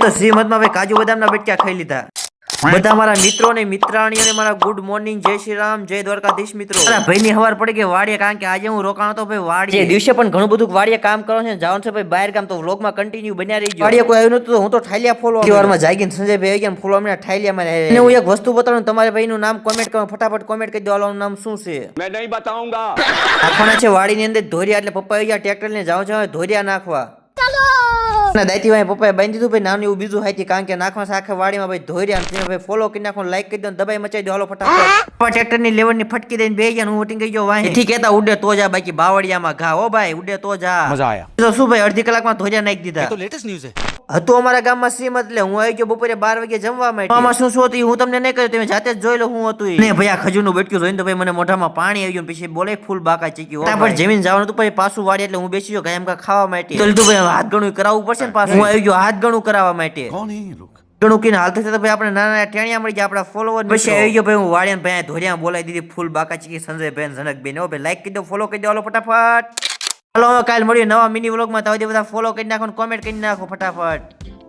તો શ્રીમદમાં ભાઈ કાજુ બદામના બેટકા ખાઈ લીધા। બધા મારા મિત્રો ને મિત્રાણીઓને મારા ગુડ મોર્નિંગ, જય શ્રી રામ, જય દ્વારકાધીશ મિત્રો। મારા ભાઈની હવાર પડી કે વાડીએ, કારણ કે આજે હું રોકાણો તો ભાઈ વાડીએ। દિવસે પણ ઘણું બધું વાડીએ કામ કરવાનું છે, જવાનું છે ભાઈ બહાર ગામ, તો વ્લોગમાં કન્ટિન્યુ બન્યા રહીજો। વાડીએ કોઈ આવ્યું નતું, હું તો ઠાલિયા ફોલો સવારમાં જાગીને સંજયભાઈ આવી ગયા ફોલો અમને ઠાલિયામાં રહે। હું એક વસ્તુ બતાવું, તમારા ભાઈનું નામ કોમેન્ટ કરો, ફટાફટ કોમેન્ટ કરી દો, આનું નામ શું છે? मैं नहीं बताऊंगा। નાખવાના છે વાડીની અંદર ધોરિયા, એટલે પપ્પા આવી ગયા ટ્રેક્ટર ને જાવ ધોરિયા નાખવા। દાયતી ભાઈ પપ્પાએ બાંધી દીધું ભાઈ નાનું એવું બીજું હાથી, કારણ કે નાખવા આખા વાડીમાં ભાઈ ધોરિયા ભાઈ ફોલો કરી નાખો, લાઈક કરી દો, દબાઈ મચાઈ દો, હાલો ફટાફટ। ટ્રેક્ટર ની લેવર ની ફટકી દઈને બે ગયા, હું ઉઠી ગઈ જો વાહી ઠીક કહેતા ઉડે તો જા, બાકી બાવળિયામાં ઘા હો ભાઈ, ઉડે તો જા। मजा आया। તો શું ભાઈ અડધી કલાકમાં ધોરિયા નાખી દીધા। तो लेटेस्ट न्यूज़ है। હતું અમારા ગામમાં શ્રીમદ, એટલે હું આવી ગયો બપોરે 12 વાગે જમવા માટે। આમાં શું શું હતું હું તમને નહીં કહ્યું, તમે જાતે જ જોઈ લો હું હતું ને ભાઈ। આ ખજૂરનું બેટક્યું જોઈને તો ભાઈ મને મોઢામાં પાણી આવી ગયું, પછી બોલે ફૂલ બાકા ચીક્યું, પણ જમીન જવાનું હતું પછી પાછું વાડી, એટલે હું બેસી ગયો ગાયમ કા ખાવા માટે। તો લીધું ભાઈ હાથ ગણું કરાવવું પડશે ને, પાછું હું આવી ગયો હાથ ગણું કરાવવા માટે। कौन है ये लोग? ગણું કીને હાલતા થતા ભાઈ આપણે નાના ટેણિયા મળી ગયા આપણા ફોલોવર। પછી આવી ગયો ભાઈ હું વાડિયા ભાઈ ધોરિયા બોલાવી દીધી ફૂલ બાકા ચીકી સંજયભાઈ જનકભાઈ ને ભાઈ લાઈક કરી દો, ફોલો કરી દો, હાલો ફટાફટ। હાલો કાલ મળીએ નવા મિની વ્લોગમાં, તો બધા ફોલો કરી નાખો, કોમેન્ટ કરી નાખો ફટાફટ।